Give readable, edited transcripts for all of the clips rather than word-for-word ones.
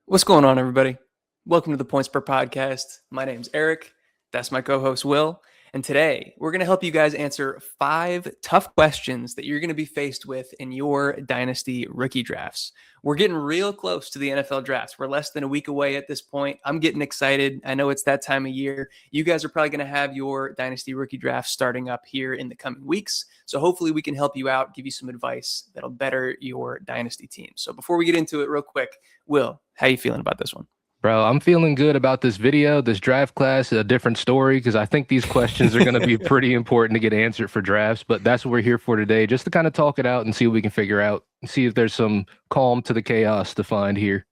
What's going on, everybody? Welcome to the Points Per Podcast. My name's Eric. That's my co-host, Will. And today, we're going to help you guys answer 5 tough questions that you're going to be faced with in your Dynasty rookie drafts. We're getting real close to the NFL drafts. We're less than a week away at this point. I'm getting excited. I know it's that time of year. You guys are probably going to have your Dynasty rookie drafts starting up here in the coming weeks. So hopefully we can help you out, give you some advice that'll better your Dynasty team. So before we get into it real quick, Will, how you feeling about this one? Bro, I'm feeling good about this video, this draft class, a different story, because I think these questions are going to be pretty important to get answered for drafts. But that's what we're here for today, just to kind of talk it out and see what we can figure out and see if there's some calm to the chaos to find here.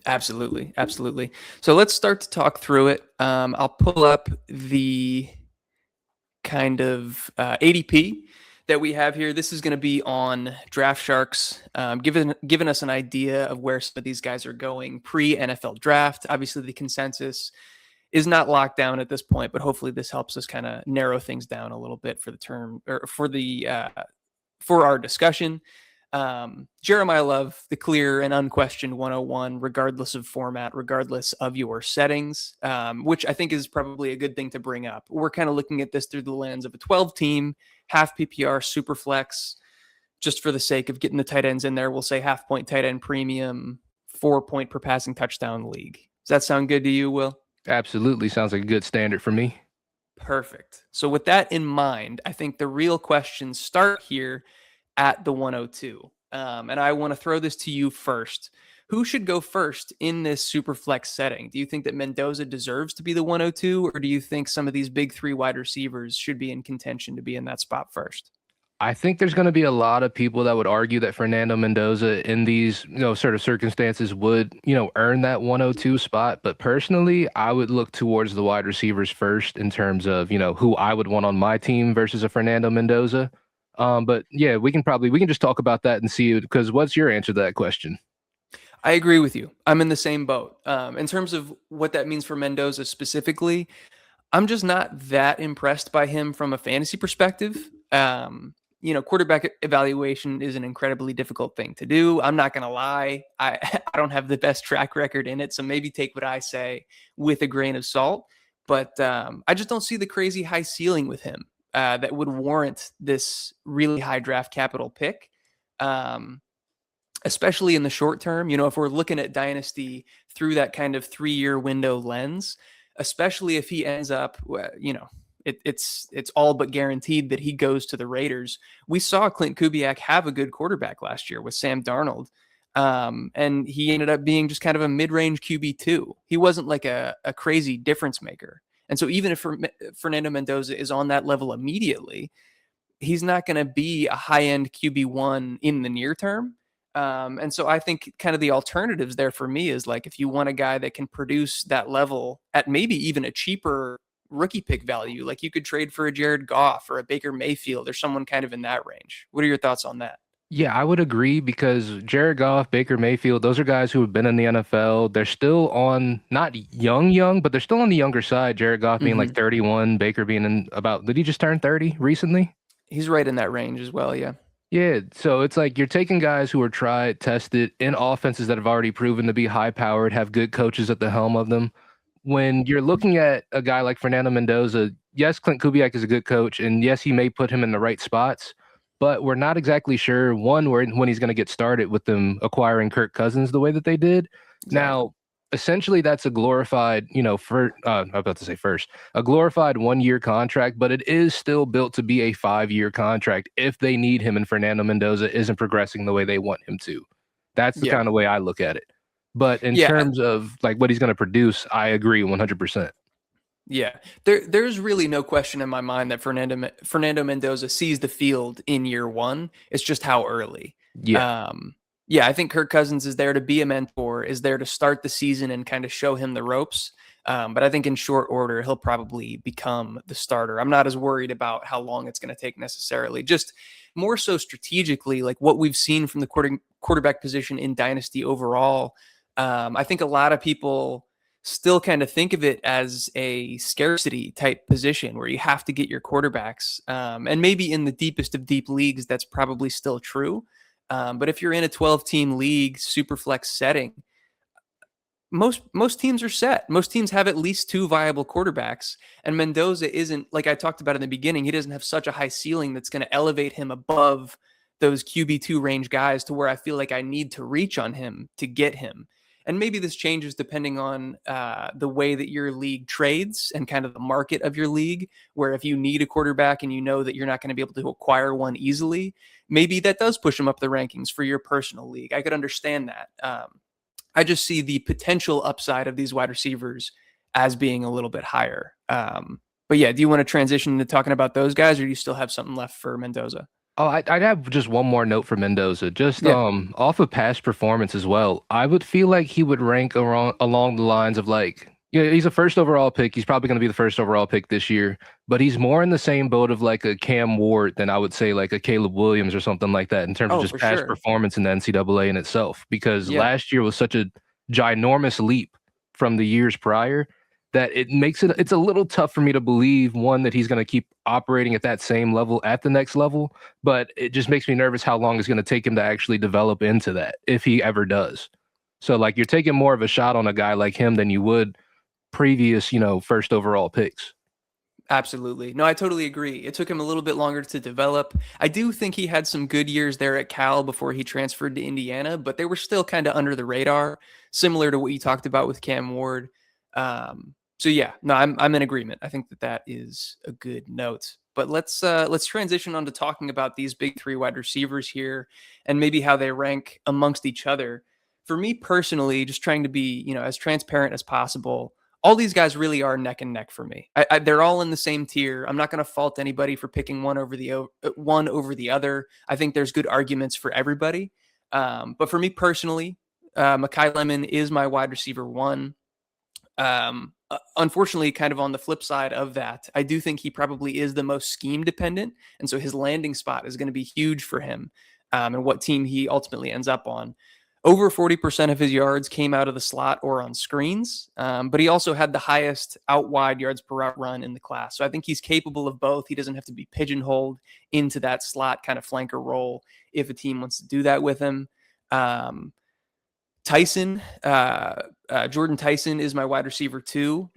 Absolutely. Absolutely. So let's start to talk through it. I'll pull up the kind of ADP that we have here. This is going to be on Draft Sharks, giving us an idea of where some of these guys are going pre-NFL draft. Obviously, the consensus is not locked down at this point, but hopefully this helps us kind of narrow things down a little bit for the term or for our discussion. Jeremiah Love, the clear and unquestioned 101, regardless of format, regardless of your settings, which I think is probably a good thing to bring up. We're kind of looking at this through the lens of a 12-team, half PPR, super flex, just for the sake of getting the tight ends in there. We'll say half point tight end premium, 4-point per passing touchdown league. Does that sound good to you, Will? Absolutely. Sounds like a good standard for me. Perfect. So with that in mind, I think the real questions start here at the 102. And I want to throw this to you first. Who should go first in this super flex setting? Do you think that Mendoza deserves to be the 102, or do you think some of these big 3 wide receivers should be in contention to be in that spot first? I think there's going to be a lot of people that would argue that Fernando Mendoza in these, sort of circumstances would, earn that 102 spot. But personally, I would look towards the wide receivers first in terms of, who I would want on my team versus a Fernando Mendoza. But yeah, we can just talk about that and see, because what's your answer to that question? I agree with you. I'm in the same boat. In terms of what that means for Mendoza specifically, I'm just not that impressed by him from a fantasy perspective. Quarterback evaluation is an incredibly difficult thing to do. I'm not going to lie. I don't have the best track record in it, so maybe take what I say with a grain of salt. But I just don't see the crazy high ceiling with him that would warrant this really high draft capital pick, especially in the short term. If we're looking at Dynasty through that kind of 3-year window lens, especially if he ends up, it's all but guaranteed that he goes to the Raiders. We saw Clint Kubiak have a good quarterback last year with Sam Darnold, and he ended up being just kind of a mid-range QB2. He wasn't like a crazy difference maker. And so even if Fernando Mendoza is on that level immediately, he's not going to be a high-end QB1 in the near term. And so I think kind of the alternatives there for me is like, if you want a guy that can produce that level at maybe even a cheaper rookie pick value, like you could trade for a Jared Goff or a Baker Mayfield or someone kind of in that range. What are your thoughts on that? Yeah, I would agree, because Jared Goff, Baker Mayfield, those are guys who have been in the NFL. They're still on, not young, but they're still on the younger side. Jared Goff being like 31, Baker being in about, did he just turn 30 recently? He's right in that range as well, yeah. Yeah, so it's like you're taking guys who are tried, tested in offenses that have already proven to be high powered, have good coaches at the helm of them. When you're looking at a guy like Fernando Mendoza, yes, Clint Kubiak is a good coach, and yes, he may put him in the right spots, but we're not exactly sure, one, when he's going to get started with them acquiring Kirk Cousins the way that they did. Exactly. Now, essentially, that's a glorified, I'm about to say first, a glorified 1-year contract, but it is still built to be a 5-year contract if they need him and Fernando Mendoza isn't progressing the way they want him to. That's the kind of way I look at it. But in terms of like what he's going to produce, I agree 100%. Yeah, there's really no question in my mind that Fernando Mendoza sees the field in year 1. It's just how early. Yeah. I think Kirk Cousins is there to be a mentor, is there to start the season and kind of show him the ropes. But I think in short order, he'll probably become the starter. I'm not as worried about how long it's going to take necessarily, just more so strategically, like what we've seen from the quarterback position in Dynasty overall. I think a lot of people still kind of think of it as a scarcity type position where you have to get your quarterbacks. And maybe in the deepest of deep leagues, that's probably still true. But if you're in a 12-team league, super flex setting, most teams are set. Most teams have at least two viable quarterbacks, and Mendoza isn't, like I talked about in the beginning. He doesn't have such a high ceiling that's going to elevate him above those QB2 range guys to where I feel like I need to reach on him to get him. And maybe this changes depending on the way that your league trades and kind of the market of your league. Where if you need a quarterback and you know that you're not going to be able to acquire one easily, maybe that does push him up the rankings for your personal league. I could understand that. I just see the potential upside of these wide receivers as being a little bit higher. But yeah, do you want to transition to talking about those guys, or do you still have something left for Mendoza? Oh, I'd have just one more note for Mendoza. Just Yeah. off of past performance as well. I would feel like he would rank along the lines of like, yeah, he's a first overall pick. He's probably going to be the first overall pick this year, but he's more in the same boat of like a Cam Ward than I would say like a Caleb Williams or something like that in terms of Oh, just for past sure. performance in the NCAA in itself. Because Yeah. last year was such a ginormous leap from the years prior that it's a little tough for me to believe one that he's going to keep operating at that same level at the next level, but it just makes me nervous how long it's going to take him to actually develop into that if he ever does. So like you're taking more of a shot on a guy like him than you would previous, first overall picks. Absolutely. No, I totally agree. It took him a little bit longer to develop. I do think he had some good years there at Cal before he transferred to Indiana, but they were still kind of under the radar, similar to what you talked about with Cam Ward. So yeah, no, I'm in agreement. I think that is a good note. But let's transition on to talking about these big three wide receivers here and maybe how they rank amongst each other. For me personally, just trying to be, as transparent as possible, all these guys really are neck and neck for me. They're all in the same tier. I'm not going to fault anybody for picking one over the other. I think there's good arguments for everybody. But for me personally, Makai Lemon is my wide receiver one. Unfortunately, kind of on the flip side of that, I do think he probably is the most scheme dependent. And so his landing spot is going to be huge for him and what team he ultimately ends up on. Over 40% of his yards came out of the slot or on screens, but he also had the highest out wide yards per route run in the class. So I think he's capable of both. He doesn't have to be pigeonholed into that slot kind of flanker role if a team wants to do that with him. Jordan Tyson is my wide receiver too.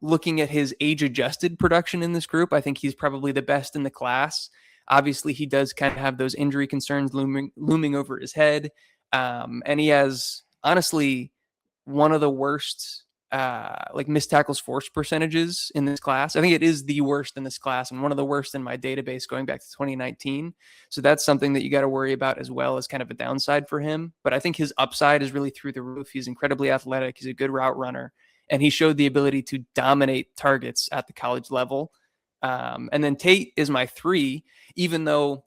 Looking at his age-adjusted production in this group, I think he's probably the best in the class. Obviously, he does kind of have those injury concerns looming over his head. And he has honestly one of the worst missed tackles forced percentages in this class. I think it is the worst in this class and one of the worst in my database going back to 2019. So that's something that you got to worry about as well as kind of a downside for him. But I think his upside is really through the roof. He's incredibly athletic. He's a good route runner. And he showed the ability to dominate targets at the college level. And then Tate is my three, even though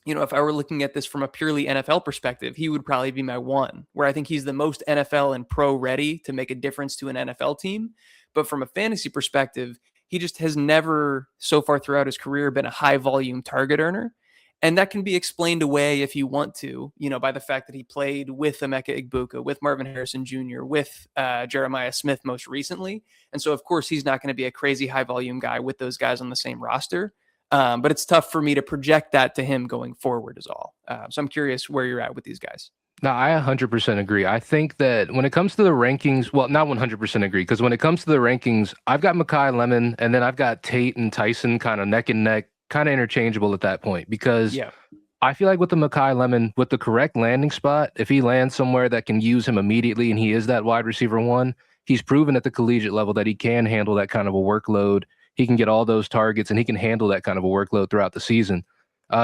if I were looking at this from a purely NFL perspective, he would probably be my one, where I think he's the most NFL and pro ready to make a difference to an NFL team. But from a fantasy perspective, he just has never so far throughout his career been a high volume target earner. And that can be explained away if you want to, by the fact that he played with Emeka Egbuka, with Marvin Harrison Jr., with Jeremiah Smith most recently. And so, of course, he's not going to be a crazy high volume guy with those guys on the same roster. But it's tough for me to project that to him going forward is all. So I'm curious where you're at with these guys. No, I 100% agree. I think that when it comes to the rankings, well, not 100% agree, because when it comes to the rankings, I've got Makai Lemon, and then I've got Tate and Tyson kind of neck and neck, kind of interchangeable at that point, because I feel like with the Makai Lemon, with the correct landing spot, if he lands somewhere that can use him immediately and he is that wide receiver one, he's proven at the collegiate level that he can handle that kind of a workload. He can get all those targets and he can handle that kind of a workload throughout the season.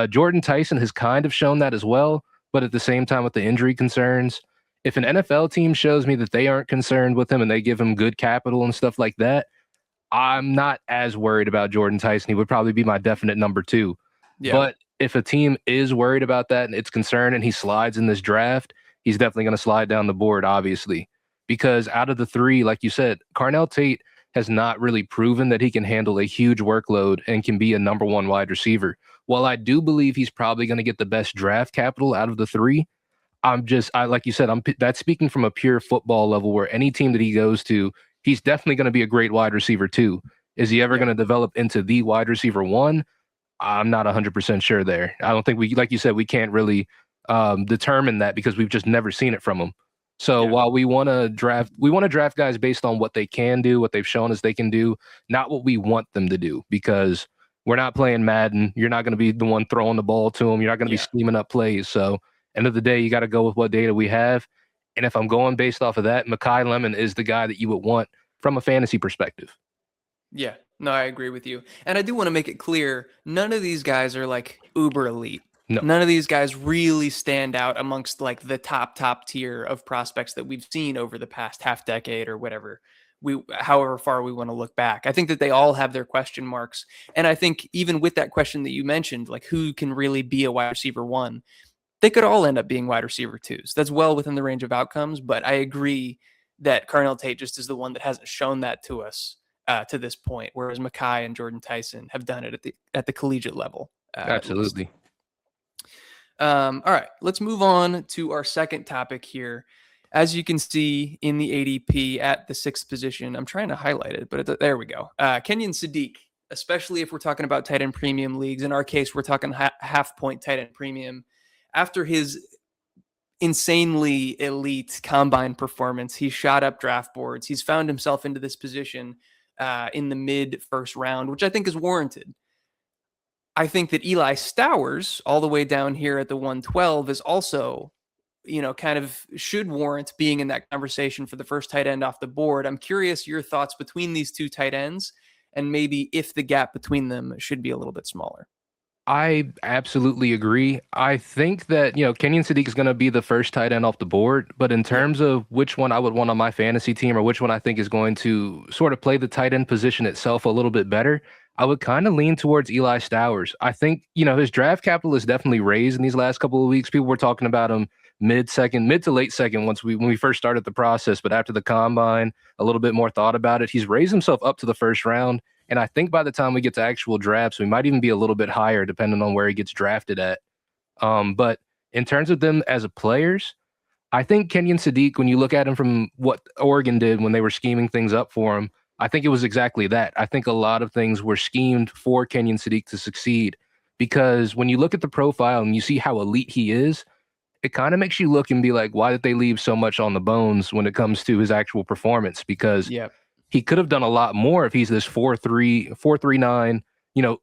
Jordan Tyson has kind of shown that as well, but at the same time with the injury concerns, if an NFL team shows me that they aren't concerned with him and they give him good capital and stuff like that, I'm not as worried about Jordan Tyson. He would probably be my definite number two. Yeah. But if a team is worried about that and it's concerned and he slides in this draft, he's definitely going to slide down the board, obviously. Because out of the three, like you said, Carnell Tate has not really proven that he can handle a huge workload and can be a number one wide receiver. While I do believe he's probably going to get the best draft capital out of the three, like you said, that's speaking from a pure football level where any team that he goes to, he's definitely going to be a great wide receiver too. Is he ever going to develop into the wide receiver one? I'm not 100% sure there. I don't think like you said, we can't really determine that because we've just never seen it from him. So Yeah. while we want to draft guys based on what they can do, what they've shown us they can do, not what we want them to do, because we're not playing Madden. You're not going to be the one throwing the ball to them. You're not going to be Yeah. scheming up plays. So end of the day, you got to go with what data we have. And if I'm going based off of that, Mekhi Lemon is the guy that you would want from a fantasy perspective. Yeah. No, I agree with you. And I do want to make it clear, none of these guys are like uber elite. No, None of these guys really stand out amongst like the top tier of prospects that we've seen over the past half decade or whatever. However far we want to look back. I think that they all have their question marks. And I think even with that question that you mentioned, like who can really be a wide receiver one, they could all end up being wide receiver twos. That's well within the range of outcomes. But I agree that Carnell Tate just is the one that hasn't shown that to us to this point, whereas Mekhi and Jordan Tyson have done it at the collegiate level. At least. absolutely. All right, let's move on to our second topic here. As you can see in the ADP at the 6th position, I'm trying to highlight it, but there we go. Kenyon Sadiq, especially if we're talking about tight end premium leagues. In our case, we're talking half point tight end premium. After his insanely elite combine performance, he shot up draft boards. He's found himself into this position in the mid first round, which I think is warranted. I think that Eli Stowers, all the way down here at the 112, is also, kind of should warrant being in that conversation for the first tight end off the board. I'm curious your thoughts between these two tight ends and maybe if the gap between them should be a little bit smaller. I absolutely agree. I think that, Kenyon Sadiq is going to be the first tight end off the board. But in Yeah. terms of which one I would want on my fantasy team or which one I think is going to sort of play the tight end position itself a little bit better, I would kind of lean towards Eli Stowers. I think, his draft capital is definitely raised in these last couple of weeks. People were talking about him mid to late second when we first started the process. But after the combine, a little bit more thought about it. He's raised himself up to the first round. And I think by the time we get to actual drafts, we might even be a little bit higher depending on where he gets drafted at. But in terms of them as players, I think Kenyon Sadiq, when you look at him from what Oregon did when they were scheming things up for him, I think it was exactly that. I think a lot of things were schemed for Kenyon Sadiq to succeed, because when you look at the profile and you see how elite he is, it kind of makes you look and be like, why did they leave so much on the bones when it comes to his actual performance? Because Yeah. he could have done a lot more if he's this 4.39,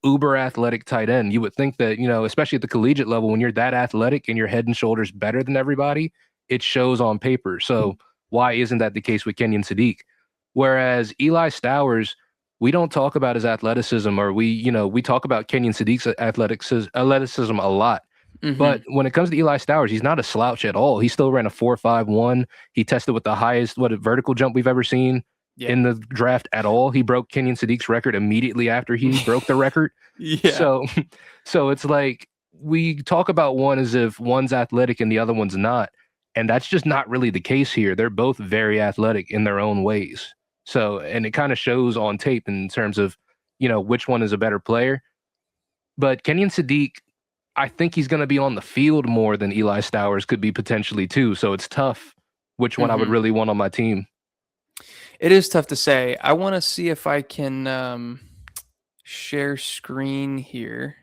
uber athletic tight end. You would think that, especially at the collegiate level, when you're that athletic and you're head and shoulders better than everybody, it shows on paper. So why isn't that the case with Kenyon Sadiq? Whereas Eli Stowers, we don't talk about his athleticism, or we talk about Kenyon Sadiq's athleticism a lot. Mm-hmm. But when it comes to Eli Stowers, he's not a slouch at all. He still ran a 4.51. He tested with the highest vertical jump we've ever seen in the draft at all. He broke Kenyon Sadiq's record immediately after he broke the record. Yeah. So it's like we talk about one as if one's athletic and the other one's not. And that's just not really the case here. They're both very athletic in their own ways. So, and it kind of shows on tape in terms of, which one is a better player. But Kenyon Sadiq, I think he's going to be on the field more than Eli Stowers could be potentially too. So it's tough which one I would really want on my team. It is tough to say. I want to see if I can share screen here.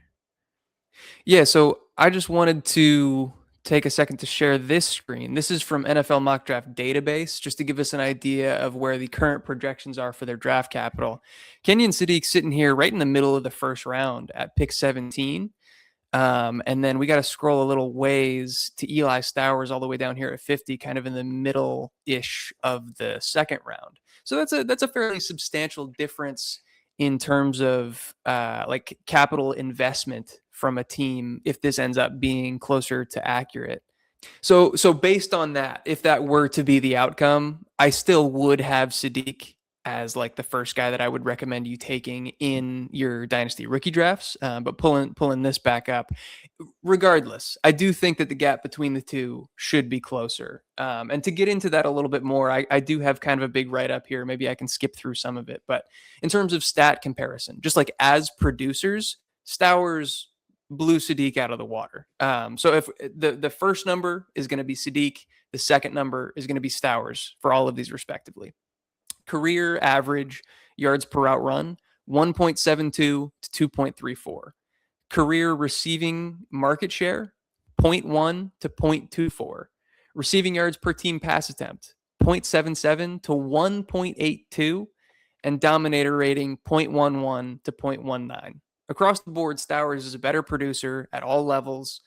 Yeah, so I just wanted to take a second to share this screen. This is from NFL Mock Draft Database, just to give us an idea of where the current projections are for their draft capital. Kenyon Sadiq sitting here right in the middle of the first round at pick 17. And then we got to scroll a little ways to Eli Stowers all the way down here at 50, kind of in the middle-ish of the second round. So that's a fairly substantial difference in terms of like capital investment from a team if this ends up being closer to accurate. So based on that, if that were to be the outcome, I still would have Sadiq as like the first guy that I would recommend you taking in your dynasty rookie drafts. But pulling this back up, regardless, I do think that the gap between the two should be closer. And to get into that a little bit more, I do have kind of a big write up here. Maybe I can skip through some of it. But in terms of stat comparison, just like as producers, Stowers blew Sadiq out of the water. So if the first number is going to be Sadiq, the second number is going to be Stowers for all of these respectively. Career average yards per route run, 1.72 to 2.34. Career receiving market share, 0.1 to 0.24. Receiving yards per team pass attempt, 0.77 to 1.82, and dominator rating 0.11 to 0.19. Across the board, Stowers is a better producer at all levels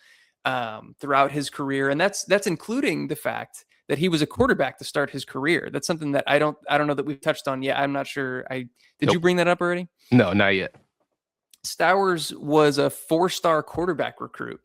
throughout his career, and that's including the fact that he was a quarterback to start his career. That's something that I don't know that we've touched on yet. I'm not sure. Did Nope. you bring that up already? No, not yet. Stowers was a 4-star quarterback recruit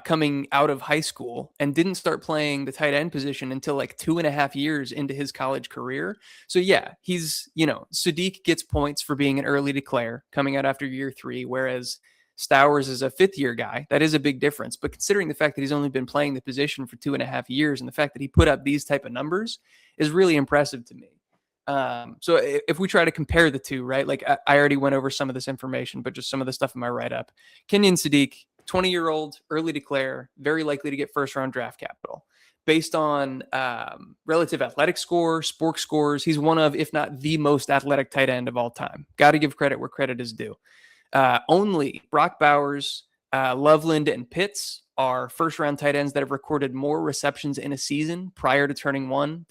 coming out of high school and didn't start playing the tight end position until like 2.5 years into his college career. So yeah, he's, Sadiq gets points for being an early declare coming out after year 3, whereas Stowers is a 5th-year guy. That is a big difference. But considering the fact that he's only been playing the position for 2.5 years and the fact that he put up these type of numbers is really impressive to me. So if we try to compare the two, right, like I already went over some of this information, but just some of the stuff in my write-up. Kenyon Sadiq, 20-year-old, early declare, very likely to get first-round draft capital. Based on relative athletic score, sports scores, he's one of, if not the most athletic tight end of all time. Got to give credit where credit is due. Only Brock Bowers, Loveland, and Pitts are first-round tight ends that have recorded more receptions in a season prior to turning 21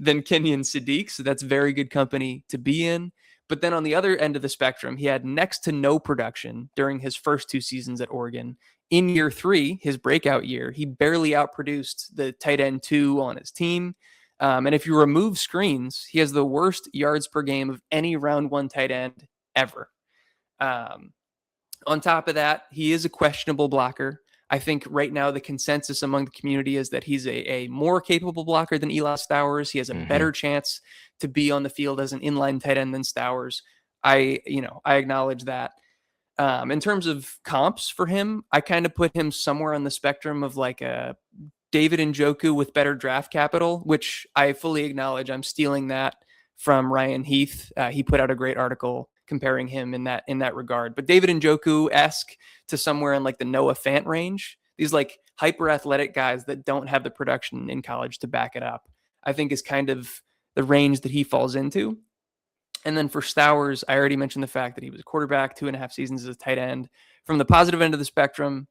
than Kenyon Sadiq. So that's very good company to be in. But then on the other end of the spectrum, he had next to no production during his first 2 seasons at Oregon. In year 3, his breakout year, he barely outproduced the tight end 2 on his team. And if you remove screens, he has the worst yards per game of any round 1 tight end ever. On top of that, he is a questionable blocker. I think right now the consensus among the community is that he's a more capable blocker than Eli Stowers. He has a better chance to be on the field as an inline tight end than Stowers. I acknowledge that. In terms of comps for him, I kind of put him somewhere on the spectrum of like a David Njoku with better draft capital, which I fully acknowledge. I'm stealing that from Ryan Heath. He put out a great article comparing him in that regard. But David Njoku-esque to somewhere in like the Noah Fant range. These like hyper athletic guys that don't have the production in college to back it up, I think is kind of the range that he falls into. And then for Stowers, I already mentioned the fact that he was a quarterback, 2.5 seasons as a tight end. From the positive end of the spectrum,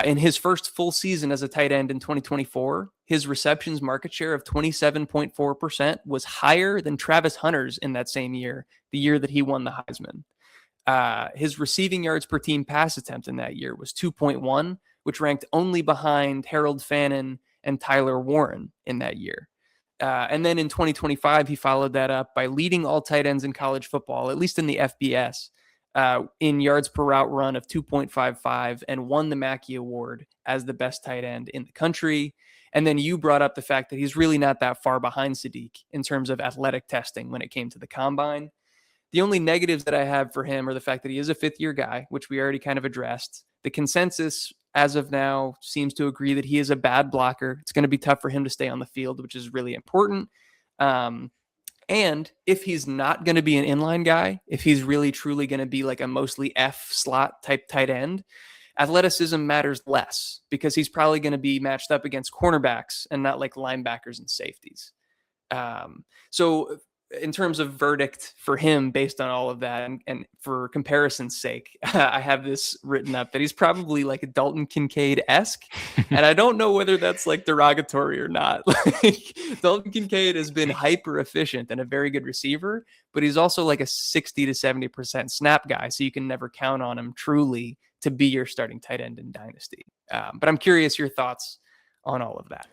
in his first full season as a tight end in 2024, his receptions market share of 27.4% was higher than Travis Hunter's in that same year, the year that he won the Heisman. His receiving yards per team pass attempt in that year was 2.1, which ranked only behind Harold Fannin and Tyler Warren in that year. And then in 2025, he followed that up by leading all tight ends in college football, at least in the FBS, in yards per route run of 2.55 and won the Mackey Award as the best tight end in the country. And then you brought up the fact that he's really not that far behind Sadiq in terms of athletic testing when it came to the combine. The only negatives that I have for him are the fact that he is a 5th-year guy, which we already kind of addressed. The consensus as of now seems to agree that he is a bad blocker. It's going to be tough for him to stay on the field, which is really important. And if he's not going to be an inline guy, if he's really truly going to be like a mostly F slot type tight end, athleticism matters less because he's probably going to be matched up against cornerbacks and not like linebackers and safeties. So in terms of verdict for him based on all of that, and for comparison's sake, I have this written up that he's probably like a Dalton Kincaid-esque, and I don't know whether that's like derogatory or not. Like Dalton Kincaid has been hyper efficient and a very good receiver, but he's also like a 60 to 70% snap guy, so you can never count on him truly to be your starting tight end in Dynasty. But I'm curious your thoughts on all of that.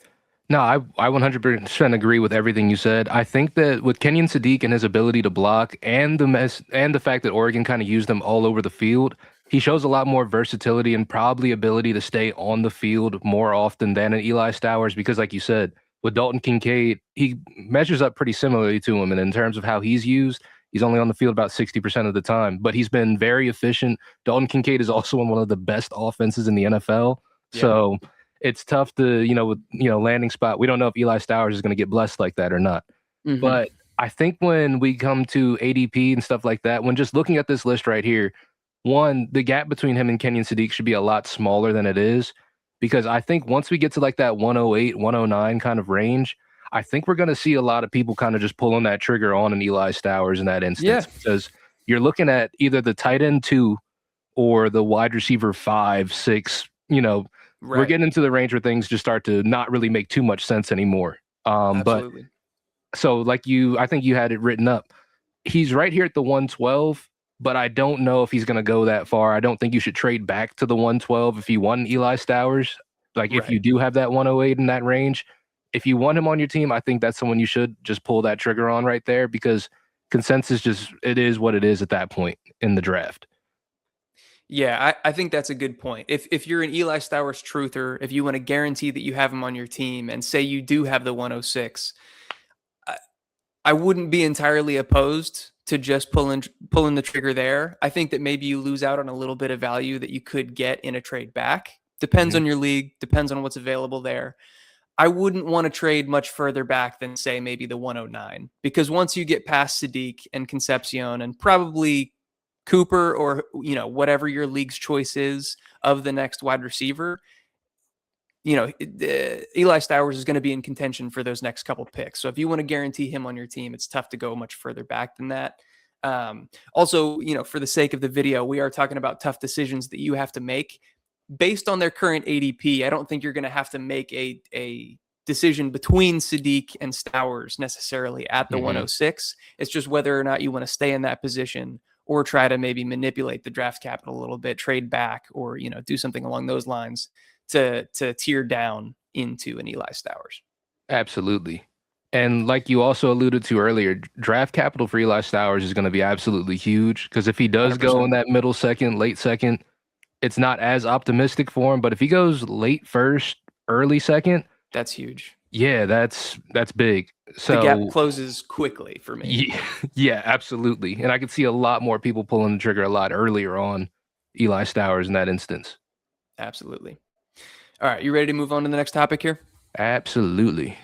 No, I 100% agree with everything you said. I think that with Kenyon Sadiq and his ability to block and the fact that Oregon kind of used him all over the field, he shows a lot more versatility and probably ability to stay on the field more often than an Eli Stowers because, like you said, with Dalton Kincaid, he measures up pretty similarly to him. And in terms of how he's used, he's only on the field about 60% of the time, but he's been very efficient. Dalton Kincaid is also in one of the best offenses in the NFL. Yeah. So it's tough to, with landing spot. We don't know if Eli Stowers is going to get blessed like that or not. Mm-hmm. But I think when we come to ADP and stuff like that, when just looking at this list right here, one, the gap between him and Kenyon Sadiq should be a lot smaller than it is, because I think once we get to like that 108, 109 kind of range, I think we're going to see a lot of people kind of just pulling that trigger on an Eli Stowers in that instance, because you're looking at either the tight end 2 or the wide receiver 5, 6, We're Right. getting into the range where things just start to not really make too much sense anymore. But Absolutely. so I think you had it written up. He's right here at the 112, but I don't know if he's going to go that far. I don't think you should trade back to the 112 if you want Eli Stowers. Like if you Right. do have that 108 in that range, if you want him on your team, I think that's someone you should just pull that trigger on right there because consensus just it is what it is at that point in the draft. Yeah, I think that's a good point. If you're an Eli Stowers truther, if you want to guarantee that you have him on your team and say you do have the 106, I wouldn't be entirely opposed to just pulling the trigger there. I think that maybe you lose out on a little bit of value that you could get in a trade back. Depends Mhm. on your league, depends on what's available there. I wouldn't want to trade much further back than say maybe the 109 because once you get past Sadiq and Concepcion and probably Cooper or whatever your league's choice is of the next wide receiver, Eli Stowers is going to be in contention for those next couple picks. So if you want to guarantee him on your team, it's tough to go much further back than that. Also, for the sake of the video, we are talking about tough decisions that you have to make based on their current ADP. I don't think you're going to have to make a decision between Sadiq and Stowers necessarily at the Mhm. 106. It's just whether or not you want to stay in that position or try to maybe manipulate the draft capital a little bit, trade back, or do something along those lines to tier down into an Eli Stowers. Absolutely. And like you also alluded to earlier, draft capital for Eli Stowers is going to be absolutely huge because if he does go 100%. in that middle second, late second, it's not as optimistic for him. But if he goes late first, early second, That's huge. yeah, that's big. The gap So closes quickly for me. yeah, yeah, absolutely. And I could see a lot more people pulling the trigger a lot earlier on Eli Stowers in that instance. Absolutely. All right, you ready to move on to the next topic here? Absolutely.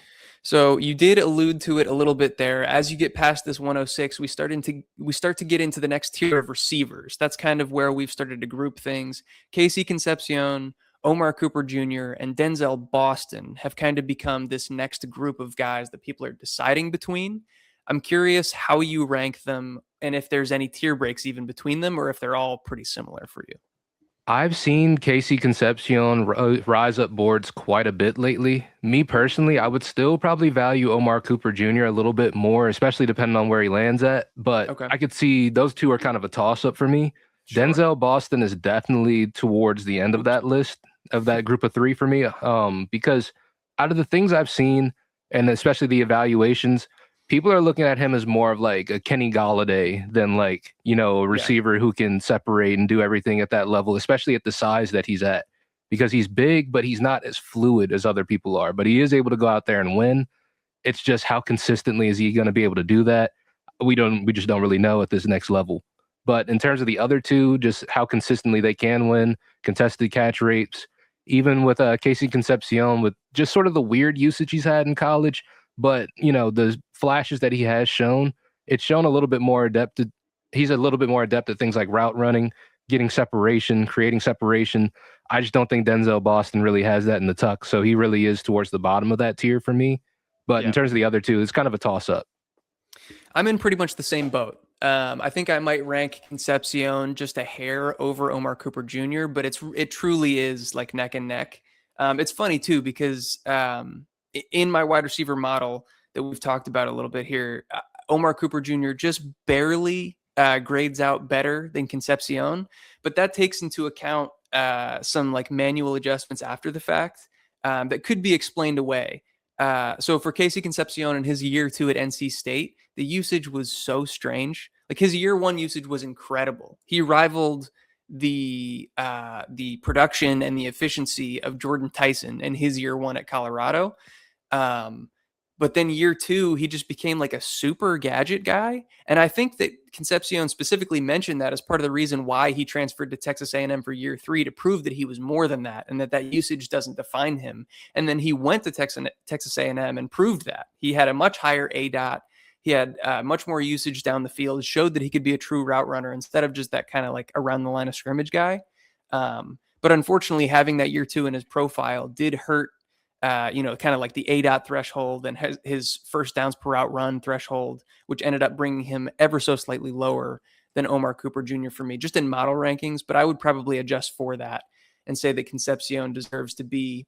So you did allude to it a little bit there. As you get past this 106, we start to get into the next tier of receivers. That's kind of where we've started to group things. Casey Concepcion, Omar Cooper Jr., and Denzel Boston have kind of become this next group of guys that people are deciding between. I'm curious how you rank them and if there's any tier breaks even between them or if they're all pretty similar for you. I've seen Casey Concepcion rise up boards quite a bit lately. Me personally, I would still probably value Omar Cooper Jr. a little bit more, especially depending on where he lands at. But Okay. I could see those two are kind of a toss up for me. Sure. Denzel Boston is definitely towards the end of Oops. that list of that group of three for me. Because out of the things I've seen, and especially the evaluations, people are looking at him as more of like a Kenny Galladay than like, a Yeah. receiver who can separate and do everything at that level, especially at the size that he's at. Because he's big, but he's not as fluid as other people are. But he is able to go out there and win. It's just how consistently is he going to be able to do that? We just don't really know at this next level. But in terms of the other two, just how consistently they can win, contested catch rates, even with Casey Concepcion, with just sort of the weird usage he's had in college, but the flashes that he has shown, it's shown a little bit more adept. He's a little bit more adept at things like route running, getting separation, creating separation. I just don't think Denzel Boston really has that in the tuck, so he really is towards the bottom of that tier for me. But in Yeah. terms of the other two, it's kind of a toss up. I'm in pretty much the same boat. I think I might rank Concepcion just a hair over Omar Cooper Jr., but it truly is like neck and neck. It's funny too because in my wide receiver model that we've talked about a little bit here, Omar Cooper Jr. just barely grades out better than Concepcion, but that takes into account some like manual adjustments after the fact that could be explained away. So for Casey Concepcion in his year two at NC State, the usage was so strange. Like his year one usage was incredible. He rivaled the production and the efficiency of Jordan Tyson in his year one at Colorado. Um, but then year two, he just became like a super gadget guy. And I think that Concepcion specifically mentioned that as part of the reason why he transferred to Texas A&M for year three to prove that he was more than that and that that usage doesn't define him. And then he went to Texas A&M and proved that. He had a much higher ADOT. He had much more usage down the field, showed that he could be a true route runner instead of just that kind of like around the line of scrimmage guy. But unfortunately, having that year two in his profile did hurt kind of like the ADOT threshold and his first downs per route run threshold, which ended up bringing him ever so slightly lower than Omar Cooper Jr. for me, just in model rankings. But I would probably adjust for that and say that Concepcion deserves to be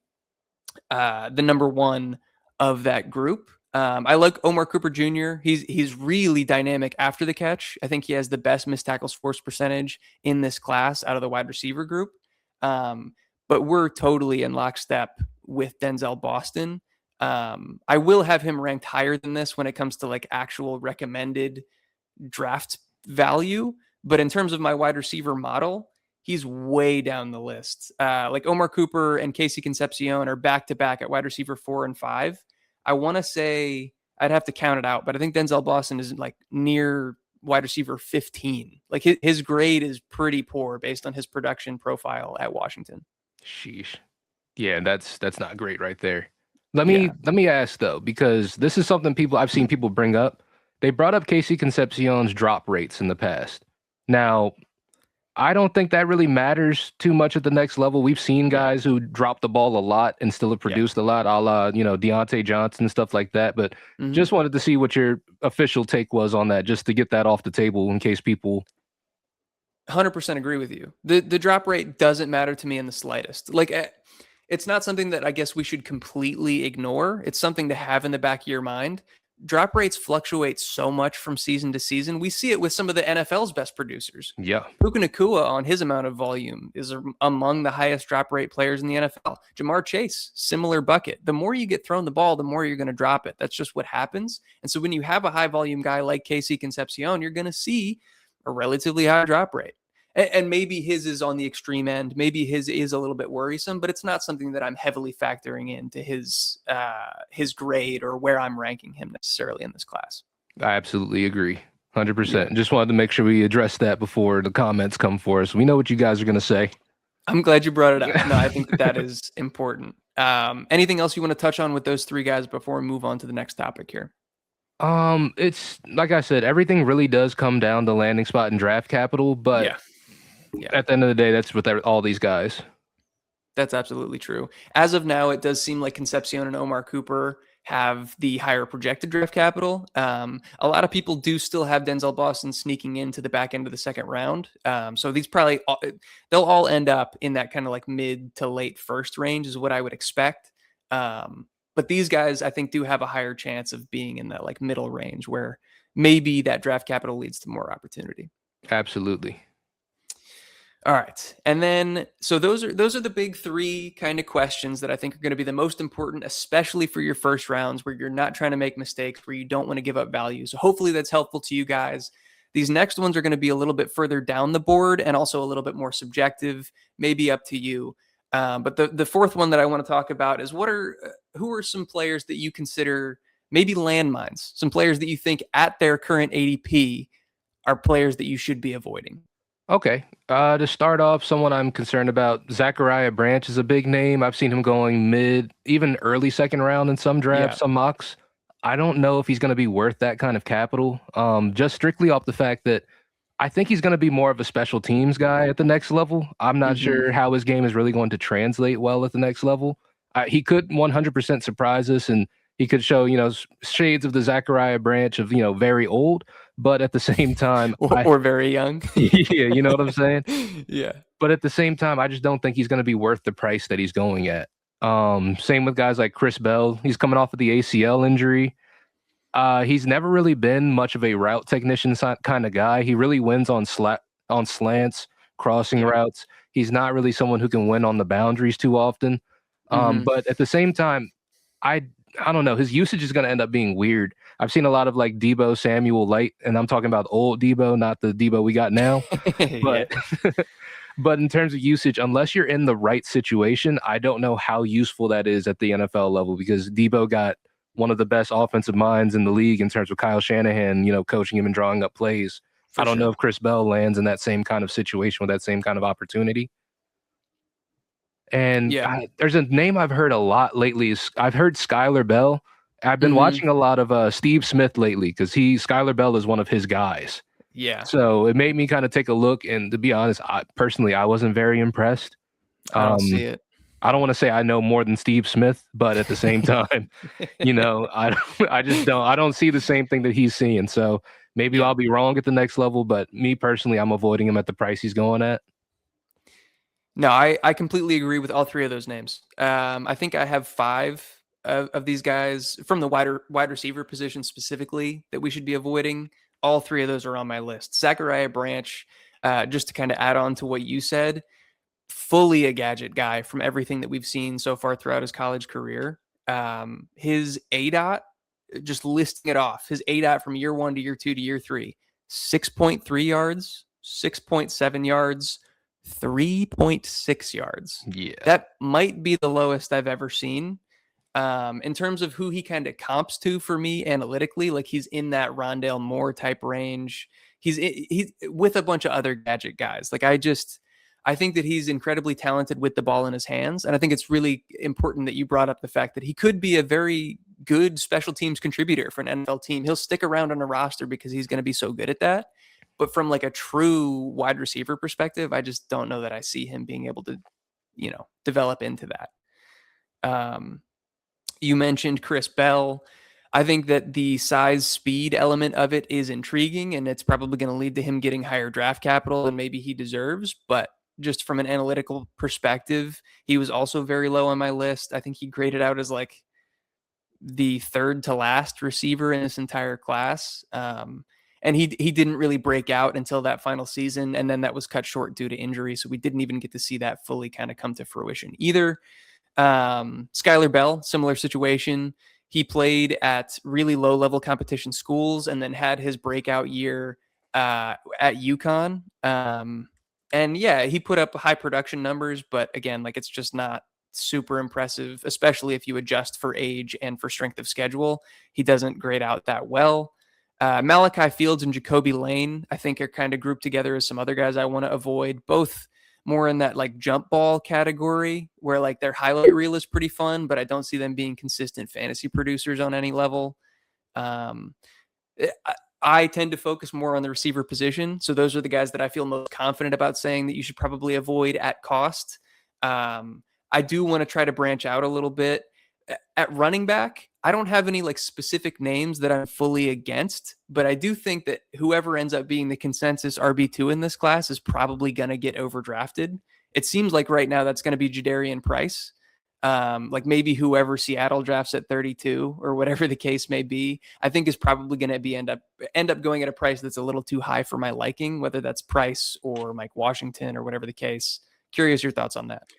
the number one of that group. I like Omar Cooper Jr. He's really dynamic after the catch. I think he has the best missed tackles force percentage in this class out of the wide receiver group. But we're totally in lockstep with Denzel Boston. I will have him ranked higher than this when it comes to like actual recommended draft value. But in terms of my wide receiver model, he's way down the list. Like Omar Cooper and Casey Concepcion are back to back at wide receiver 4 and 5. I want to say I'd have to count it out, but I think Denzel Boston is like near wide receiver 15. Like his grade is pretty poor based on his production profile at Washington. Sheesh. Yeah, that's not great right there. Let me ask though, because this is something I've seen people bring up. They brought up Casey Concepcion's drop rates in the past. Now, I don't think that really matters too much at the next level. We've seen guys who drop the ball a lot and still have produced a lot, a la, Deontay Johnson, stuff like that. But just wanted to see what your official take was on that, just to get that off the table in case people... 100% agree with you. The drop rate doesn't matter to me in the slightest. Like, it's not something that I guess we should completely ignore. It's something to have in the back of your mind. Drop rates fluctuate so much from season to season. We see it with some of the NFL's best producers. Yeah. Puka Nacua on his amount of volume is among the highest drop rate players in the NFL. Jamar Chase, similar bucket. The more you get thrown the ball, the more you're going to drop it. That's just what happens. And so when you have a high volume guy like Casey Concepcion, you're going to see a relatively high drop rate. And maybe his is on the extreme end. Maybe his is a little bit worrisome, but it's not something that I'm heavily factoring into his grade or where I'm ranking him necessarily in this class. I absolutely agree. 100%. Just wanted to make sure we address that before the comments come for us. We know what you guys are going to say. I'm glad you brought it up. No, I think that is important. Anything else you want to touch on with those three guys before we move on to the next topic here? It's like I said, everything really does come down to landing spot and draft capital, but at the end of the day, that's with all these guys. That's absolutely true. As of now, it does seem like Concepcion and Omar Cooper have the higher projected draft capital. A lot of people do still have Denzel Boston sneaking into the back end of the second round. So these probably, they'll all end up in that kind of like mid to late first range is what I would expect. But these guys, I think, do have a higher chance of being in that like middle range where maybe that draft capital leads to more opportunity. Absolutely. All right. And then, so those are the big three kind of questions that I think are going to be the most important, especially for your first rounds where you're not trying to make mistakes, where you don't want to give up value. So hopefully that's helpful to you guys. These next ones are going to be a little bit further down the board and also a little bit more subjective, maybe up to you. But the fourth one that I want to talk about is who are some players that you consider maybe landmines, some players that you think at their current ADP are players that you should be avoiding. Okay. To start off, someone I'm concerned about, Zachariah Branch is a big name. I've seen him going mid, even early second round in some drafts, some mocks. I don't know if he's going to be worth that kind of capital, just strictly off the fact that I think he's going to be more of a special teams guy at the next level. I'm not sure how his game is really going to translate well at the next level. He could 100% surprise us, and he could show, shades of the Zachariah Branch of, very old, but at the same time... or very young. Yeah, you know what I'm saying? Yeah. But at the same time, I just don't think he's going to be worth the price that he's going at. Same with guys like Chris Bell. He's coming off of the ACL injury. He's never really been much of a route technician kind of guy. He really wins on slants, crossing routes. He's not really someone who can win on the boundaries too often. But at the same time, I don't know. His usage is going to end up being weird. I've seen a lot of like Debo Samuel Light, and I'm talking about old Debo, not the Debo we got now. But but in terms of usage, unless you're in the right situation, I don't know how useful that is at the NFL level, because Debo got one of the best offensive minds in the league in terms of Kyle Shanahan, coaching him and drawing up plays. I don't know if Chris Bell lands in that same kind of situation with that same kind of opportunity. And there's a name I've heard a lot lately. I've heard Skylar Bell. I've been watching a lot of Steve Smith lately because Skylar Bell is one of his guys. Yeah. So it made me kind of take a look. And to be honest, I wasn't very impressed. I don't see it. I don't want to say I know more than Steve Smith, but at the same time, I don't see the same thing that he's seeing. So maybe I'll be wrong at the next level, but me personally, I'm avoiding him at the price he's going at. No, I completely agree with all three of those names. I think I have five of these guys from the wide receiver position specifically that we should be avoiding. All three of those are on my list. Zachariah Branch, just to kind of add on to what you said, fully a gadget guy from everything that we've seen so far throughout his college career. His ADOT, just listing it off, his ADOT from year 1 to year 2 to year 3, 6.3 yards, 6.7 yards, 3.6 yards. Yeah. That might be the lowest I've ever seen. In terms of who he kind of comps to for me analytically, like he's in that Rondale Moore type range. He's with a bunch of other gadget guys. Like I think that he's incredibly talented with the ball in his hands. And I think it's really important that you brought up the fact that he could be a very good special teams contributor for an NFL team. He'll stick around on a roster because he's going to be so good at that. But from like a true wide receiver perspective, I just don't know that I see him being able to, develop into that. You mentioned Chris Bell. I think that the size speed element of it is intriguing, and it's probably going to lead to him getting higher draft capital than maybe he deserves. But just from an analytical perspective, he was also very low on my list. I think he graded out as like the third to last receiver in this entire class. And he didn't really break out until that final season, and then that was cut short due to injury. So we didn't even get to see that fully kind of come to fruition either. Skylar Bell, similar situation. He played at really low level competition schools and then had his breakout year at UConn. And yeah, he put up high production numbers, but again, like it's just not super impressive, especially if you adjust for age and for strength of schedule. He doesn't grade out that well. Malachi Fields and Jacoby Lane, I think, are kind of grouped together as some other guys I want to avoid, both more in that like jump ball category where like their highlight reel is pretty fun, but I don't see them being consistent fantasy producers on any level. I tend to focus more on the receiver position. So those are the guys that I feel most confident about saying that you should probably avoid at cost. I do want to try to branch out a little bit. At running back, I don't have any like specific names that I'm fully against, but I do think that whoever ends up being the consensus RB2 in this class is probably going to get overdrafted. It seems like right now that's going to be Jadarian Price. Like maybe whoever Seattle drafts at 32 or whatever the case may be, I think is probably going to be end up going at a price that's a little too high for my liking, whether that's Price or Mike Washington or whatever the case. Curious your thoughts on that.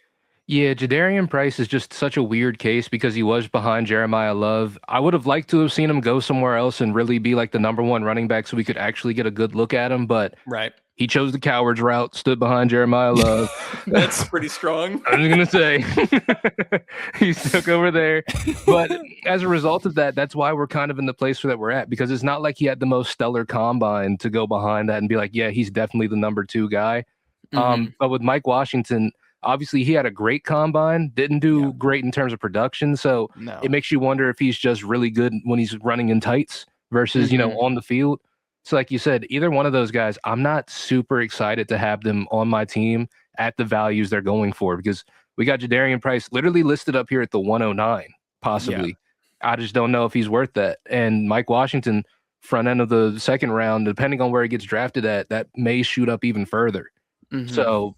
Yeah, Jadarian Price is just such a weird case because he was behind Jeremiah Love. I would have liked to have seen him go somewhere else and really be like the number one running back so we could actually get a good look at him. But right, he chose the coward's route, stood behind Jeremiah Love. That's pretty strong. I was going to say he stuck over there. But as a result of that, that's why we're kind of in the place that we're at, because it's not like he had the most stellar combine to go behind that and be like, yeah, he's definitely the number 2 guy. But with Mike Washington, obviously, he had a great combine, didn't do great in terms of production. So it makes you wonder if he's just really good when he's running in tights versus, on the field. So like you said, either one of those guys, I'm not super excited to have them on my team at the values they're going for, because we got Jadarian Price literally listed up here at the 109, possibly. Yeah. I just don't know if he's worth that. And Mike Washington, front end of the second round, depending on where he gets drafted at, that may shoot up even further. So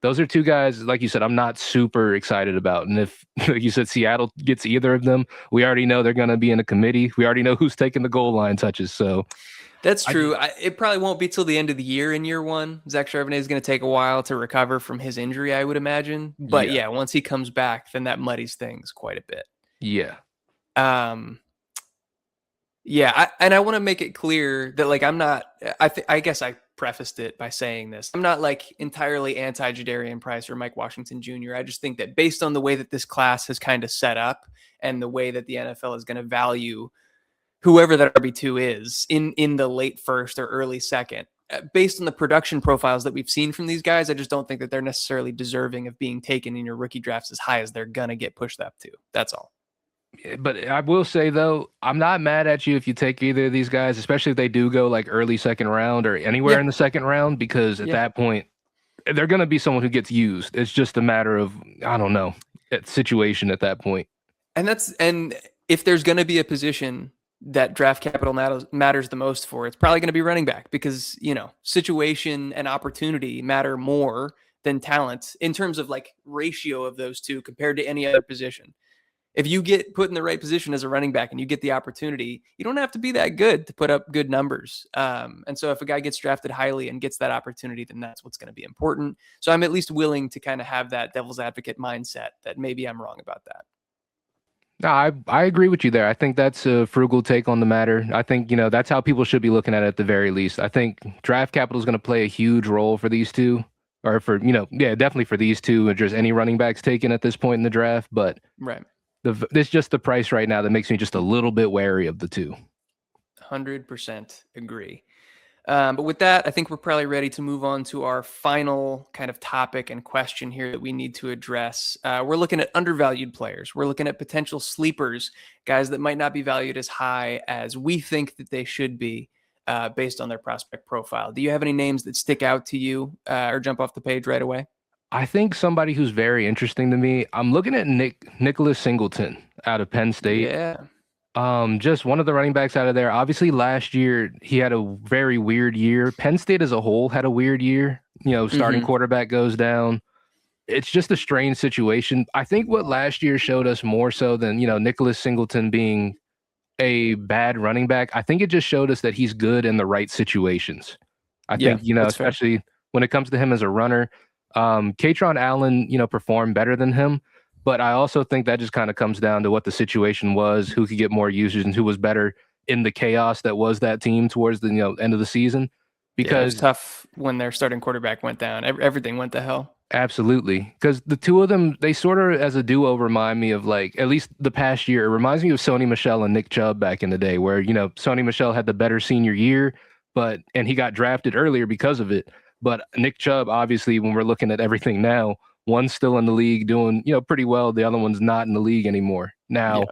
those are 2 guys, like you said, I'm not super excited about. And if, like you said, Seattle gets either of them, we already know they're going to be in a committee. We already know who's taking the goal line touches. So that's true. It probably won't be till the end of the year in year 1. Zach Charbonnet is going to take a while to recover from his injury, I would imagine. But yeah, once he comes back, then that muddies things quite a bit. Yeah. Yeah. I want to make it clear that like, I'm not, I guess I prefaced it by saying this. I'm not like entirely anti Jadarian Price or Mike Washington Jr. I just think that based on the way that this class has kind of set up and the way that the NFL is going to value whoever that RB2 is in the late first or early second, based on the production profiles that we've seen from these guys, I just don't think that they're necessarily deserving of being taken in your rookie drafts as high as they're going to get pushed up to. That's all. But I will say, though, I'm not mad at you if you take either of these guys, especially if they do go like early second round or anywhere in the second round, because at that point, they're going to be someone who gets used. It's just a matter of, I don't know, situation at that point. And if there's going to be a position that draft capital matters the most for, it's probably going to be running back, because, situation and opportunity matter more than talent in terms of like ratio of those two compared to any other position. If you get put in the right position as a running back and you get the opportunity, you don't have to be that good to put up good numbers. And so if a guy gets drafted highly and gets that opportunity, then that's what's going to be important. So I'm at least willing to kind of have that devil's advocate mindset that maybe I'm wrong about that. No, I agree with you there. I think that's a frugal take on the matter. I think, that's how people should be looking at it at the very least. I think draft capital is going to play a huge role for these two, or for, definitely for these two, or just any running backs taken at this point in the draft. But right. It's just the price right now that makes me just a little bit wary of the two. 100% agree. But with that, I think we're probably ready to move on to our final kind of topic and question here that we need to address. We're looking at undervalued players. We're looking at potential sleepers, guys that might not be valued as high as we think that they should be based on their prospect profile. Do you have any names that stick out to you or jump off the page right away? I think somebody who's very interesting to me, I'm looking at Nicholas Singleton out of Penn State. Yeah. Just one of the running backs out of there. Obviously, last year he had a very weird year. Penn State as a whole had a weird year. Starting quarterback goes down. It's just a strange situation. I think what last year showed us more so than, Nicholas Singleton being a bad running back, I think it just showed us that he's good in the right situations. I think, especially when it comes to him as a runner. Katron Allen, performed better than him, but I also think that just kind of comes down to what the situation was, who could get more usage and who was better in the chaos that was that team towards the end of the season. Because it was tough when their starting quarterback went down. Everything went to hell. Absolutely. Because the two of them, they sort of as a duo remind me of, like, at least the past year, it reminds me of Sony Michel and Nick Chubb back in the day, where, Sony Michel had the better senior year, and he got drafted earlier because of it. But Nick Chubb, obviously, when we're looking at everything now, one's still in the league doing, pretty well. The other one's not in the league anymore. Now,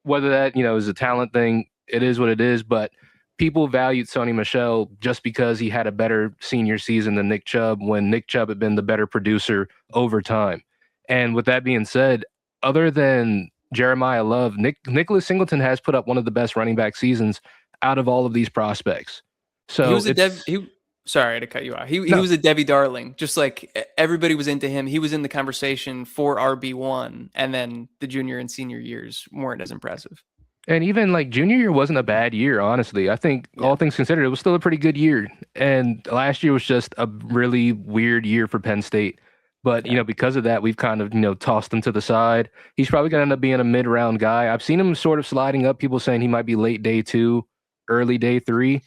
whether that, is a talent thing, it is what it is. But people valued Sony Michel just because he had a better senior season than Nick Chubb, when Nick Chubb had been the better producer over time. And with that being said, other than Jeremiah Love, Nicholas Singleton has put up one of the best running back seasons out of all of these prospects. So he was sorry to cut you off. He was a Debbie Darling. Just like everybody was into him. He was in the conversation for RB1, and then the junior and senior years weren't as impressive. And even like junior year wasn't a bad year, honestly. I think all things considered, it was still a pretty good year. And last year was just a really weird year for Penn State. But, because of that, we've kind of, tossed him to the side. He's probably going to end up being a mid-round guy. I've seen him sort of sliding up, people saying he might be late day 2, early day 3.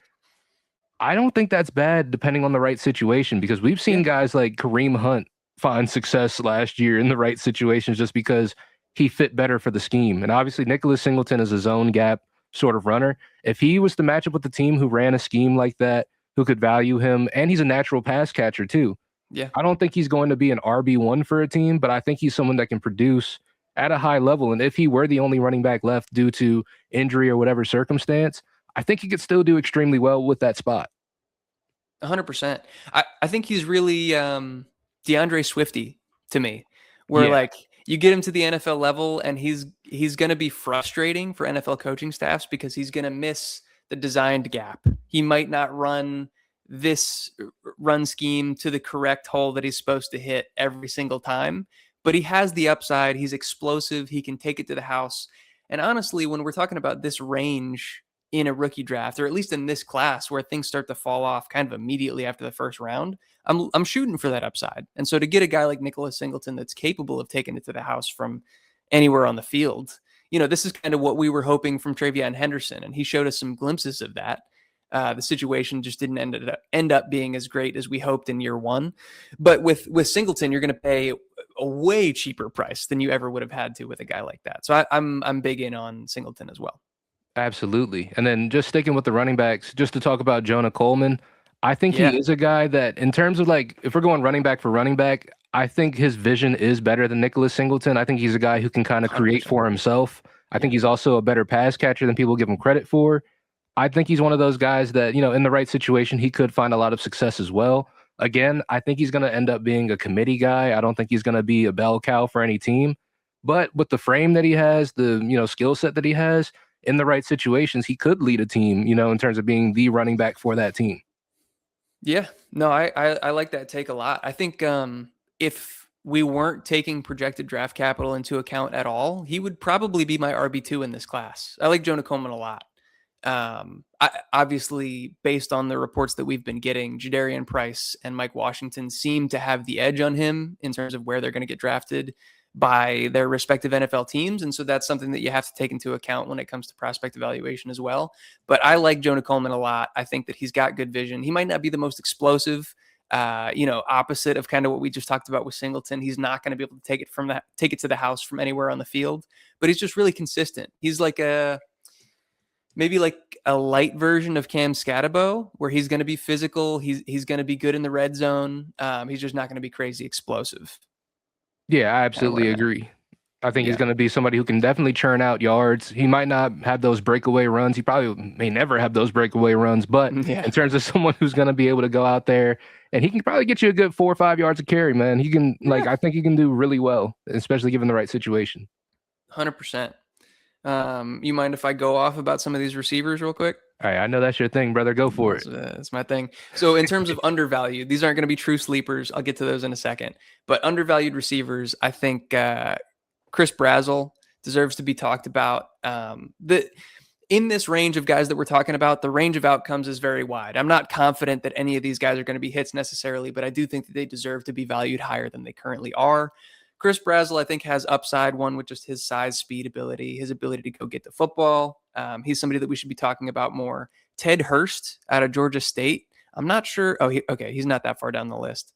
I don't think that's bad depending on the right situation, because we've seen guys like Kareem Hunt find success last year in the right situations just because he fit better for the scheme. And obviously Nicholas Singleton is a zone gap sort of runner. If he was to match up with the team who ran a scheme like that, who could value him, and he's a natural pass catcher too. Yeah. I don't think he's going to be an RB1 for a team, but I think he's someone that can produce at a high level. And if he were the only running back left due to injury or whatever circumstance, I think he could still do extremely well with that spot. 100%. I think he's really DeAndre Swifty to me, where like you get him to the NFL level and he's going to be frustrating for NFL coaching staffs because he's going to miss the designed gap. He might not run this run scheme to the correct hole that he's supposed to hit every single time, but he has the upside. He's explosive. He can take it to the house. And honestly, when we're talking about this range in a rookie draft, or at least in this class where things start to fall off kind of immediately after the first round, I'm shooting for that upside. And so to get a guy like Nicholas Singleton that's capable of taking it to the house from anywhere on the field, this is kind of what we were hoping from Travion Henderson, and he showed us some glimpses of that. The situation just didn't end up being as great as we hoped in year one. But with Singleton, you're going to pay a way cheaper price than you ever would have had to with a guy like that. So I'm big in on Singleton as well. Absolutely. And then just sticking with the running backs, just to talk about Jonah Coleman, I think he is a guy that, in terms of like, if we're going running back for running back, I think his vision is better than Nicholas Singleton. I think he's a guy who can kind of create 100%. For himself. I think he's also a better pass catcher than people give him credit for. I think he's one of those guys that, in the right situation, he could find a lot of success as well. Again, I think he's going to end up being a committee guy. I don't think he's going to be a bell cow for any team. But with the frame that he has, the, skill set that he has, in the right situations, he could lead a team, in terms of being the running back for that team. Yeah, no, I like that take a lot. I think if we weren't taking projected draft capital into account at all, he would probably be my RB2 in this class. I like Jonah Coleman a lot. Obviously, based on the reports that we've been getting, Jadarian Price and Mike Washington seem to have the edge on him in terms of where they're going to get drafted by their respective NFL teams. And so that's something that you have to take into account when it comes to prospect evaluation as well. But I like Jonah Coleman a lot. I think that he's got good vision. He might not be the most explosive, opposite of kind of what we just talked about with Singleton. He's not going to be able to take it to the house from anywhere on the field, but he's just really consistent. He's like maybe like a light version of Cam Scatabo, where he's going to be physical. He's going to be good in the red zone. He's just not going to be crazy explosive. Yeah, I Kind of where absolutely I'm at. agree. I think he's Yeah. going to be somebody who can definitely churn out yards. He might not have those breakaway runs. He probably may never have those breakaway runs, but Yeah. in terms of someone who's going to be able to go out there and he can probably get you a good 4 or 5 yards of carry, man. He can, like, Yeah. I think he can do really well, especially given the right situation. 100%. You mind if I go off about some of these receivers real quick? All right, I know that's your thing, brother. Go for it. That's my thing. So in terms of undervalued, these aren't going to be true sleepers. I'll get to those in a second. But undervalued receivers, I think Chris Brazzell deserves to be talked about. In this range of guys that we're talking about, the range of outcomes is very wide. I'm not confident that any of these guys are going to be hits necessarily, but I do think that they deserve to be valued higher than they currently are. Chris Brazzell, I think, has upside, one with just his size, speed, ability, his ability to go get the football. He's somebody that we should be talking about more. Ted Hurst out of Georgia State. I'm not sure. Oh, okay. He's not that far down the list.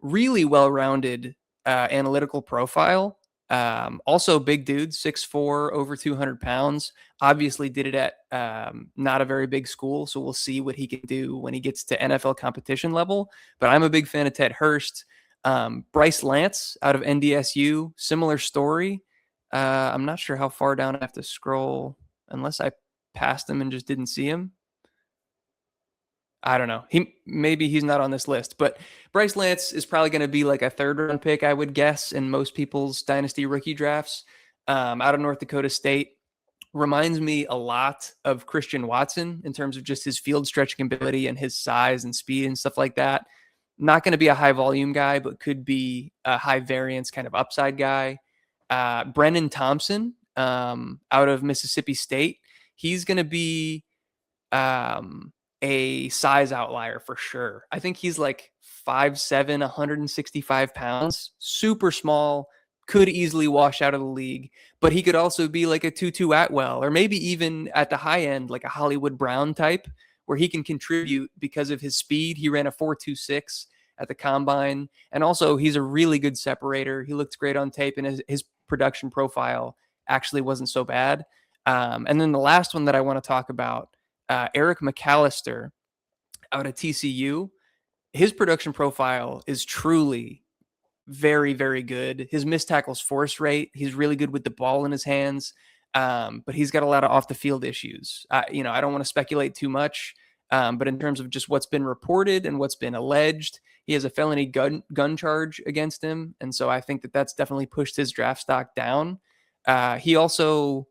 Really well-rounded analytical profile. Also big dude, 6'4", over 200 pounds. Obviously did it at not a very big school, so we'll see what he can do when he gets to NFL competition level. But I'm a big fan of Ted Hurst. Bryce Lance out of NDSU, similar story. I'm not sure how far down I have to scroll unless I passed him and just didn't see him. I don't know. Maybe he's not on this list, but Bryce Lance is probably going to be like a third round pick, I would guess, in most people's dynasty rookie drafts. Out of North Dakota State, reminds me a lot of Christian Watson in terms of just his field stretching ability and his size and speed and stuff like that. Not going to be a high volume guy, but could be a high variance kind of upside guy. Brennan Thompson out of Mississippi State. He's going to be a size outlier for sure. I think he's like 5'7", 165 pounds, super small, could easily wash out of the league, but he could also be like a Tutu Atwell, or maybe even at the high end, like a Hollywood Brown type, where he can contribute because of his speed. He ran a 4.26 at the combine. And also he's a really good separator. He looked great on tape, and his production profile actually wasn't so bad. And then the last one that I want to talk about, Eric McAllister out of TCU. His production profile is truly very, very good. His missed tackles force rate, he's really good with the ball in his hands, but he's got a lot of off the field issues. I don't want to speculate too much, but in terms of just what's been reported and what's been alleged, he has a felony gun charge against him, and so I think that that's definitely pushed his draft stock down. He also,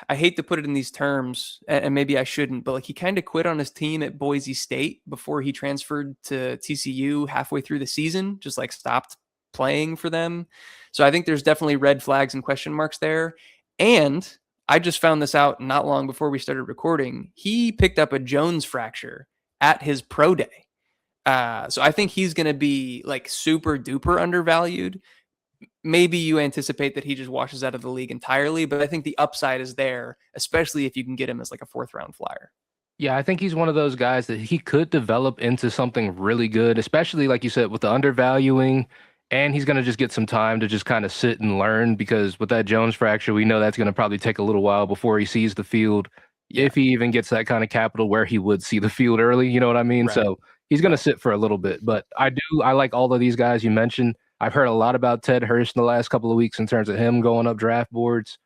I hate to put it in these terms, and maybe I shouldn't, but like he kind of quit on his team at Boise State before he transferred to TCU halfway through the season, just like stopped playing for them. So I think there's definitely red flags and question marks there. And I just found this out not long before we started recording. He picked up a Jones fracture at his pro day. So I think he's going to be like super duper undervalued. Maybe you anticipate that he just washes out of the league entirely, but I think the upside is there, especially if you can get him as like a 4th-round flyer. Yeah, I think he's one of those guys that he could develop into something really good, especially like you said, with the undervaluing. And he's going to just get some time to just kind of sit and learn, because with that Jones fracture, we know that's going to probably take a little while before he sees the field. Yeah. If he even gets that kind of capital where he would see the field early, you know what I mean? Right. So he's going to sit for a little bit. But I like all of these guys you mentioned. I've heard a lot about Ted Hurst in the last couple of weeks in terms of him going up draft boards.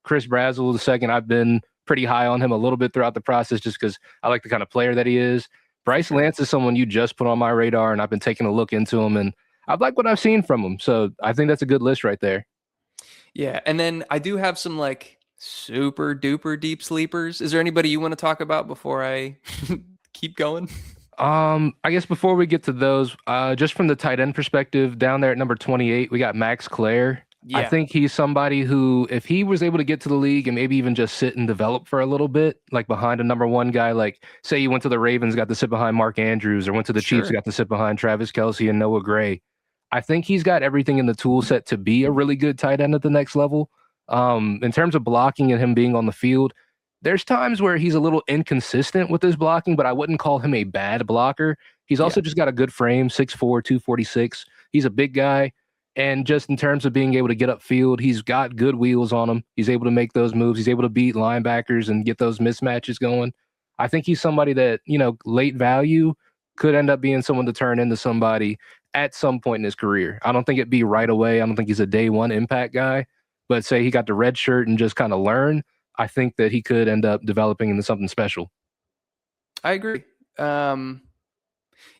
Chris Brazzell, the second, I've been pretty high on him a little bit throughout the process just because I like the kind of player that he is. Bryce Lance is someone you just put on my radar, and I've been taking a look into him, and I like what I've seen from him. So I think that's a good list right there. Yeah. And then I do have some like super duper deep sleepers. Is there anybody you want to talk about before I keep going? I guess before we get to those, just from the tight end perspective, down there at number 28, we got Max Clare. I Yeah, think he's somebody who, if he was able to get to the league and maybe even just sit and develop for a little bit, like behind a number one guy, like say he went to the Ravens, got to sit behind Mark Andrews, or went to the Chiefs, sure. got to sit behind Travis Kelce and Noah Gray. I think he's got everything in the tool set to be a really good tight end at the next level. In terms of blocking and him being on the field, there's times where he's a little inconsistent with his blocking, but I wouldn't call him a bad blocker. He's Yeah. also just got a good frame, 6'4", 246. He's a big guy. And just in terms of being able to get upfield, he's got good wheels on him. He's able to make those moves. He's able to beat linebackers and get those mismatches going. I think he's somebody that, late value could end up being someone to turn into somebody at some point in his career. I don't think it'd be right away. I don't think he's a day one impact guy, but say he got the red shirt and just kind of learn, I think that he could end up developing into something special. I agree.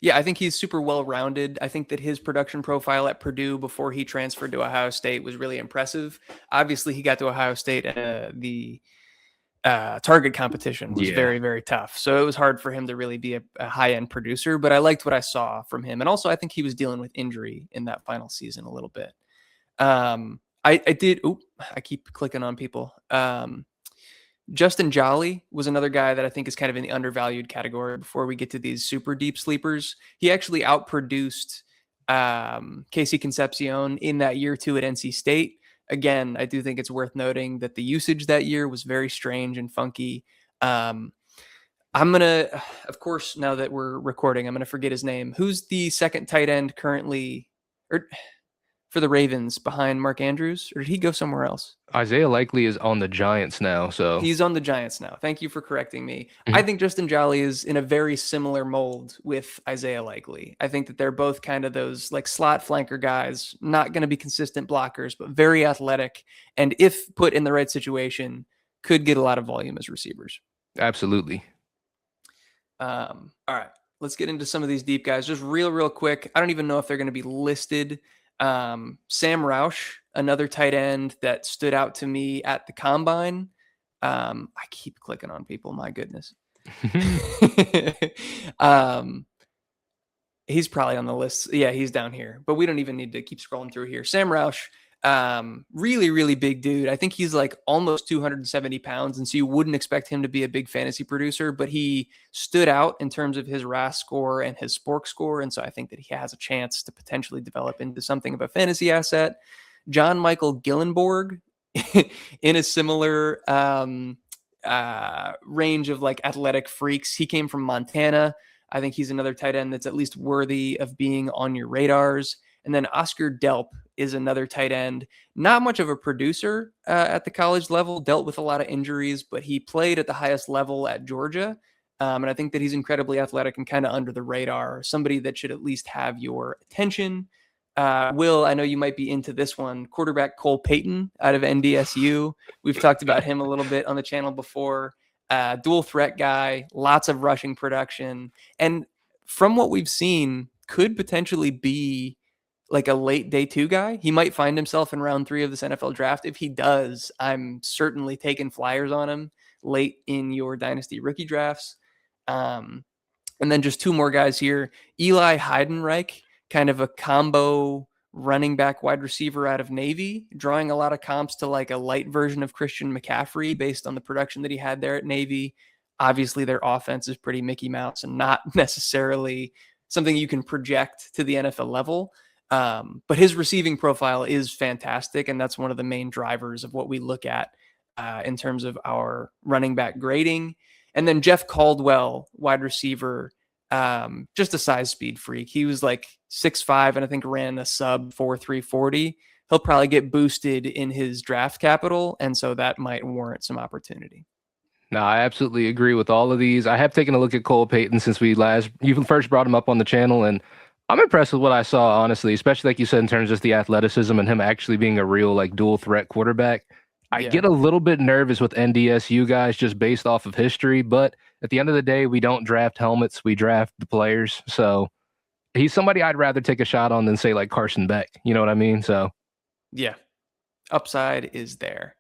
Yeah, I think he's super well rounded. I think that his production profile at Purdue before he transferred to Ohio State was really impressive. Obviously, he got to Ohio State. The target competition was Yeah. very, very tough. So it was hard for him to really be a high end producer, but I liked what I saw from him. And also, I think he was dealing with injury in that final season a little bit. I did. Oop, I keep clicking on people. Justin Jolly was another guy that I think is kind of in the undervalued category before we get to these super deep sleepers. He actually outproduced Casey Concepcion in that year too at NC State. Again, I do think it's worth noting that the usage that year was very strange and funky. I'm going to, of course, now that we're recording, I'm going to forget his name. Who's the second tight end currently or for the Ravens behind Mark Andrews? Or did he go somewhere else? Isaiah Likely is on the Giants now, so He's on the Giants now. Thank you for correcting me. I Mhm. think Justin Jolly is in a very similar mold with Isaiah Likely. I think that they're both kind of those like slot flanker guys, not going to be consistent blockers, but very athletic. And if put in the right situation, could get a lot of volume as receivers. Absolutely. All right, let's get into some of these deep guys. Just real quick. I don't even know if they're going to be listed. Sam Roush, another tight end that stood out to me at the combine. I keep clicking on people. My goodness. He's probably on the list. Yeah, he's down here, but we don't even need to keep scrolling through here. Sam Roush, really big dude. I think he's like almost 270 pounds, and so you wouldn't expect him to be a big fantasy producer, but he stood out in terms of his RAS score and his Spork score, and so I think that he has a chance to potentially develop into something of a fantasy asset. John Michael Gillenborg, in a similar range of like athletic freaks. He came from Montana. I think he's another tight end that's at least worthy of being on your radars. And then Oscar Delp is another tight end. Not much of a producer at the college level, dealt with a lot of injuries, but he played at the highest level at Georgia. And I think that he's incredibly athletic and kind of under the radar, somebody that should at least have your attention. Will, I know you might be into this one. Quarterback Cole Payton out of NDSU. We've talked about him a little bit on the channel before. Dual threat guy, lots of rushing production. And from what we've seen, could potentially be like a late day two guy. He might find himself in round 3 of this NFL draft. If he does, I'm certainly taking flyers on him late in your dynasty rookie drafts. And then just 2 more guys here. Eli Heidenreich, kind of a combo running back wide receiver out of Navy, drawing a lot of comps to like a light version of Christian McCaffrey based on the production that he had there at Navy. Obviously, their offense is pretty Mickey Mouse and not necessarily something you can project to the NFL level. But his receiving profile is fantastic, and that's one of the main drivers of what we look at in terms of our running back grading. And then Jeff Caldwell, wide receiver, just a size speed freak. He was like 6'5" and I think ran a sub 4.340. He'll probably get boosted in his draft capital, and so that might warrant some opportunity. No, I absolutely agree with all of these. I have taken a look at Cole Payton since you first brought him up on the channel, and I'm impressed with what I saw, honestly, especially like you said, in terms of the athleticism and him actually being a real like dual threat quarterback. I Yeah. get a little bit nervous with NDSU guys just based off of history, but at the end of the day, we don't draft helmets, we draft the players. So he's somebody I'd rather take a shot on than say like Carson Beck. You know what I mean? So Yeah. Upside is there.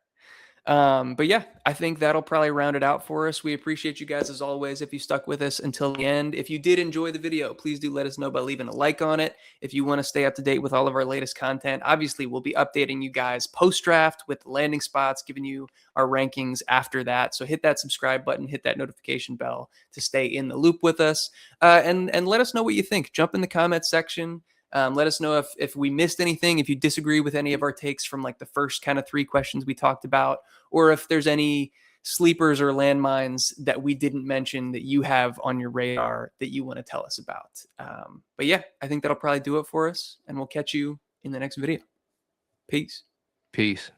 But yeah, I think that'll probably round it out for us. We appreciate you guys as always. If you stuck with us until the end, if you did enjoy the video, please do let us know by leaving a like on it. If you want to stay up to date with all of our latest content, obviously we'll be updating you guys post draft with the landing spots, giving you our rankings after that. So hit that subscribe button, hit that notification bell to stay in the loop with us, and let us know what you think. Jump in the comments section. Let us know if we missed anything, if you disagree with any of our takes from like the first kind of 3 questions we talked about, or if there's any sleepers or landmines that we didn't mention that you have on your radar that you want to tell us about. But yeah, I think that'll probably do it for us, and we'll catch you in the next video. Peace. Peace.